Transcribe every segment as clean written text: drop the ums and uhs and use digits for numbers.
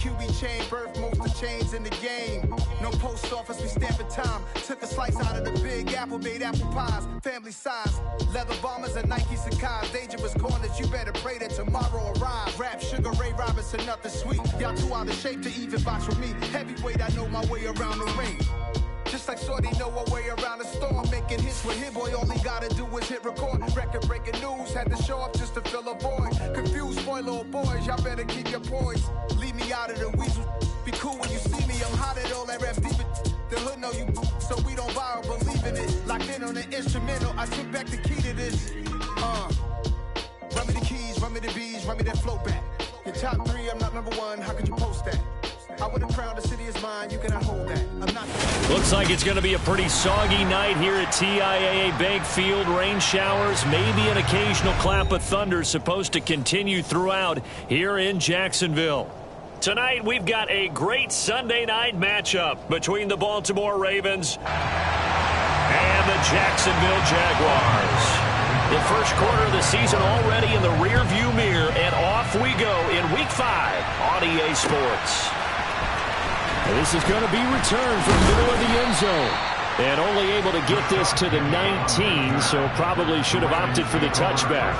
QB chain, birth most of chains in the game. No post office, we stamping time. Took a slice out of the big apple, made apple pies. Family size, leather bombers and Nike Sacai's. Dangerous corners, you better pray that tomorrow arrives. Rap, Sugar Ray Robinson, nothing sweet. Y'all too out of shape to even box with me. Heavyweight, I know my way around the ring. Just like Shorty know her way around the storm. Making hits with Hit Boy, all he gotta do is hit record. Record breaking news, had to show up just to fill a void. Confused boy, little boys, y'all better keep your poise. Leave me out of the weasel. Be cool when you see me, I'm hot at all that rap deep. The hood know you, so we don't buy or believe in it. Locked in on the instrumental, I sit back the key to this. Run me the keys, run me the bees, run me that flow back. Your top 3, I'm not number 1, how could you post that? I would have crowned the city is mine, you cannot hold that. I'm not. Looks like it's going to be a pretty soggy night here at TIAA Bank Field. Rain showers, maybe an occasional clap of thunder supposed to continue throughout here in Jacksonville. Tonight we've got a great Sunday night matchup between the Baltimore Ravens and the Jacksonville Jaguars. The first quarter of the season already in the rearview mirror, and off we go in Week 5 on EA Sports. This is going to be returned from the middle of the end zone. And only able to get this to the 19, so probably should have opted for the touchback.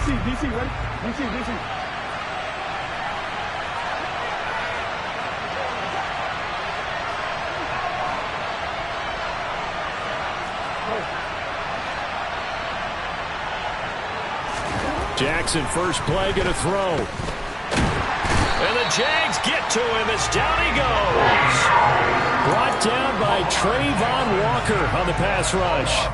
DC, ready? DC. Jackson, first play, going to throw. And the Jags get to him as down he goes. Brought down by Trayvon Walker on the pass rush.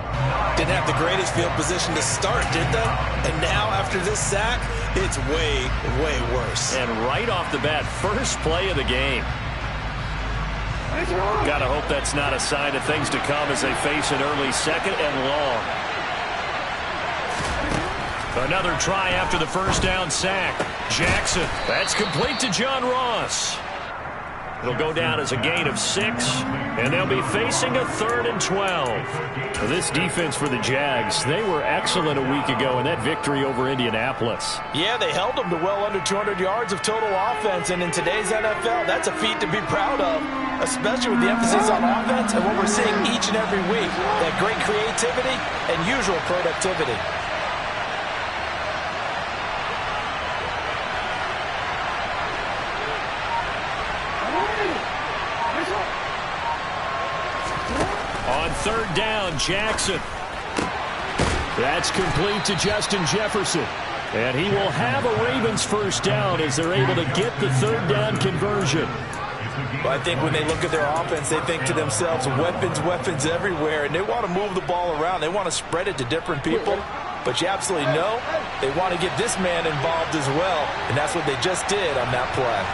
Didn't have the greatest field position to start, did they? And now, after this sack, it's way, way worse. And right off the bat, first play of the game. Gotta hope that's not a sign of things to come as they face an early second and long. Another try after the first down sack. Jackson, that's complete to John Ross. It'll go down as a gain of 6, and they'll be facing a 3rd and 12. Well, this defense for the Jags, they were excellent a week ago in that victory over Indianapolis. Yeah, they held them to well under 200 yards of total offense, and in today's NFL, that's a feat to be proud of, especially with the emphasis on offense and what we're seeing each and every week, that great creativity and usual productivity. On 3rd down, Jackson. That's complete to Justin Jefferson. And he will have a Ravens first down as they're able to get the 3rd down conversion. Well, I think when they look at their offense, they think to themselves, weapons everywhere, and they want to move the ball around. They want to spread it to different people. But you absolutely know they want to get this man involved as well, and that's what they just did on that play.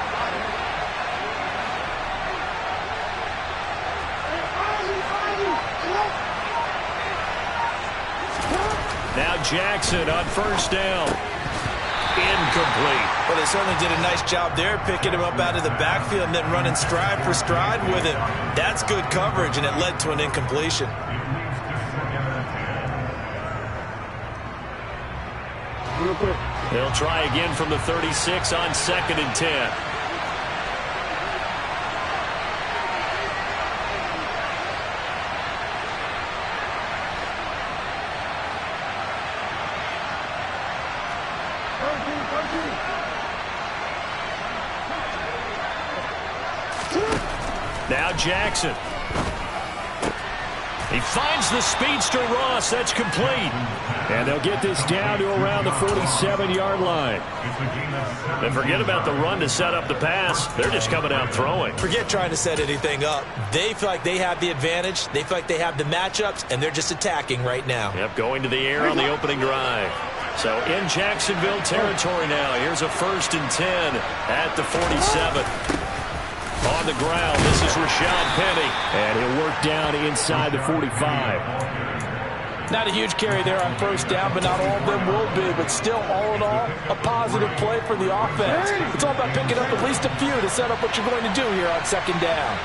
Now Jackson on first down. Incomplete. Well, they certainly did a nice job there, picking him up out of the backfield and then running stride for stride with him. That's good coverage, and it led to an incompletion. They'll try again from the 36 on 2nd and 10. Now Jackson. He finds the speedster Ross. That's complete. And they'll get this down to around the 47-yard line. And forget about the run to set up the pass. They're just coming out throwing. Forget trying to set anything up. They feel like they have the advantage. They feel like they have the matchups, and they're just attacking right now. Yep, going to the air on the opening drive. So in Jacksonville territory now. Here's a 1st and 10 at the 47. On the ground, this is Rashad Penny. And he'll work down inside the 45. Not a huge carry there on first down, but not all of them will be. But still, all in all, a positive play for the offense. It's all about picking up at least a few to set up what you're going to do here on second down.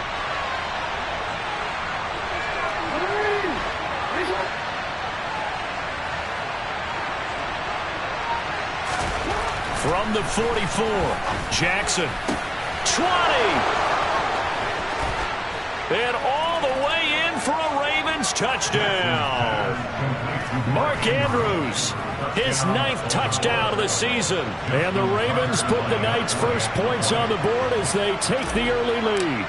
From the 44, Jackson, 20. And all the way in for a Ravens touchdown. Mark Andrews, his 9th touchdown of the season. And the Ravens put the Knights' first points on the board as they take the early lead.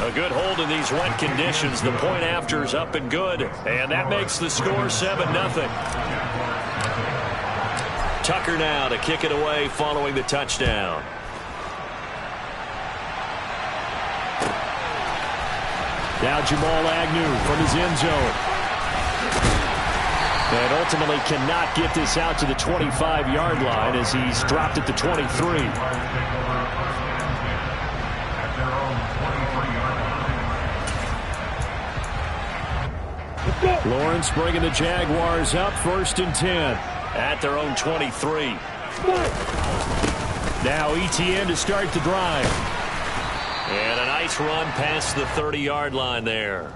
A good hold in these wet conditions. The point after is up and good. And that makes the score 7-0. Tucker now to kick it away following the touchdown. Now Jamal Agnew from his end zone. And ultimately cannot get this out to the 25-yard line as he's dropped at the 23. Lawrence bringing the Jaguars up 1st and 10 at their own 23. Now Etienne to start the drive. And a nice run past the 30-yard line there.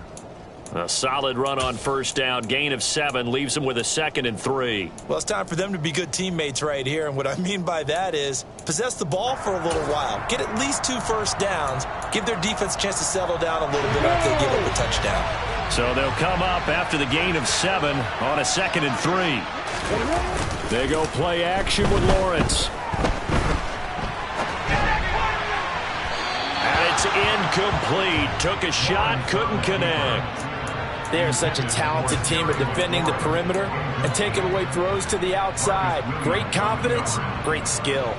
A solid run on first down. Gain of 7 leaves them with a 2nd and 3. Well, it's time for them to be good teammates right here. And what I mean by that is possess the ball for a little while. Get at least 2 first downs. Give their defense a chance to settle down a little bit after they give up a touchdown. So they'll come up after the gain of 7 on a 2nd and 3. They go play action with Lawrence. And it's incomplete. Took a shot, couldn't connect. They are such a talented team at defending the perimeter and taking away throws to the outside. Great confidence, great skill.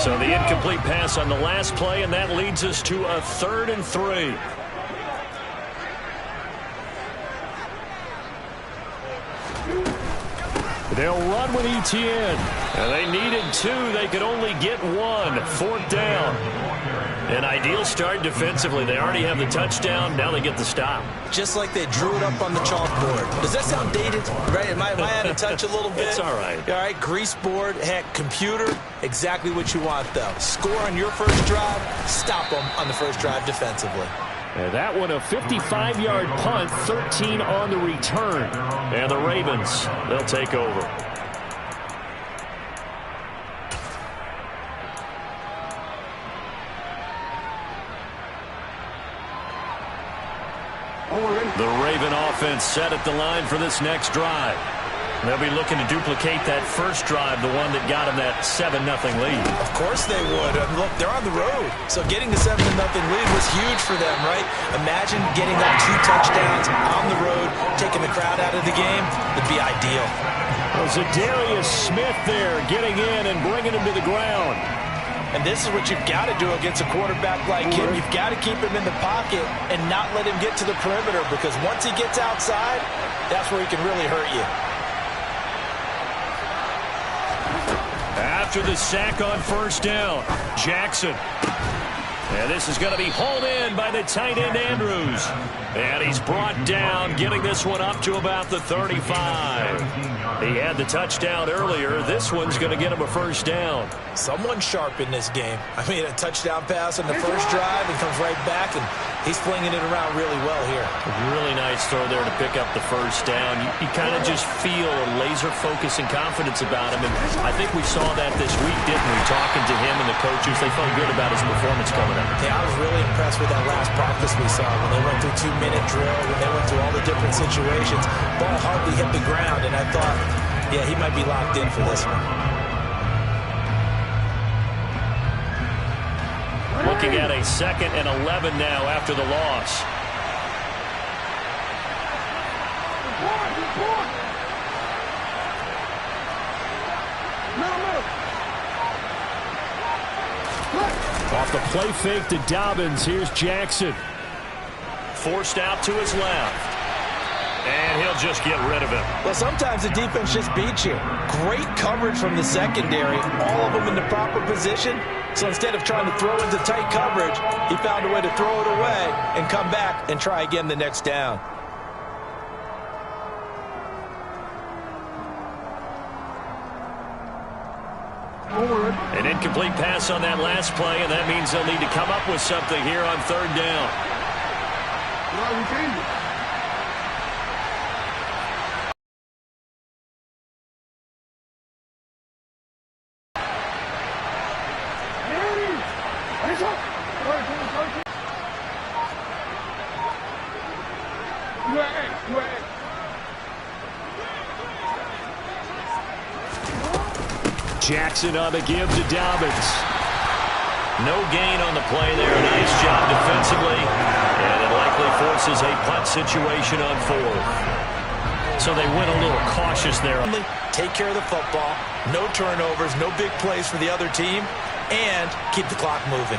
So the incomplete pass on the last play, and that leads us to a 3rd and 3. They'll run with Etienne. And they needed 2. They could only get 1. 4th down. An ideal start defensively. They already have the touchdown. Now they get the stop. Just like they drew it up on the chalkboard. Does that sound dated? Right? Am I out of touch a little bit? It's all right. All right, grease board, heck, computer, exactly what you want, though. Score on your first drive, stop them on the first drive defensively. And that one a 55-yard punt, 13 on the return. And the Ravens, they'll take over. The Raven offense set at the line for this next drive. They'll be looking to duplicate that first drive, the one that got them that 7-0 lead. Of course they would. Look, they're on the road. So getting the 7-0 lead was huge for them, right? Imagine getting that 2 touchdowns on the road, taking the crowd out of the game. Would be ideal. Well, Zadarius Smith there getting in and bringing him to the ground. And this is what you've got to do against a quarterback like him. You've got to keep him in the pocket and not let him get to the perimeter, because once he gets outside, that's where he can really hurt you. After the sack on first down, Jackson. And this is going to be hauled in by the tight end Andrews. And he's brought down, getting this one up to about the 35. He had the touchdown earlier. This one's going to get him a first down. Someone sharp in this game. I mean, a touchdown pass on the first drive and comes right back, and he's flinging it around really well here. Really nice throw there to pick up the first down. You kind of just feel a laser focus and confidence about him, and I think we saw that this week, didn't we? Talking to him and the coaches, they felt good about his performance coming up. Yeah, I was really impressed with that last practice we saw when they went through 2-minute drill, when they went through all the different situations. Ball hardly hit the ground, and I thought, yeah, he might be locked in for this one. Looking at a 2nd and 11 now after the loss. Off the play fake to Dobbins. Here's Jackson. Forced out to his left. And he'll just get rid of it. Well, sometimes the defense just beats you. Great coverage from the secondary, all of them in the proper position. So instead of trying to throw into tight coverage, he found a way to throw it away and come back and try again the next down. An incomplete pass on that last play, and that means they'll need to come up with something here on third down. Jackson on the give to Dobbins. No gain on the play there. Nice job defensively. And it likely forces a punt situation on fourth. So they went a little cautious there. Take care of the football. No turnovers, no big plays for the other team, and keep the clock moving.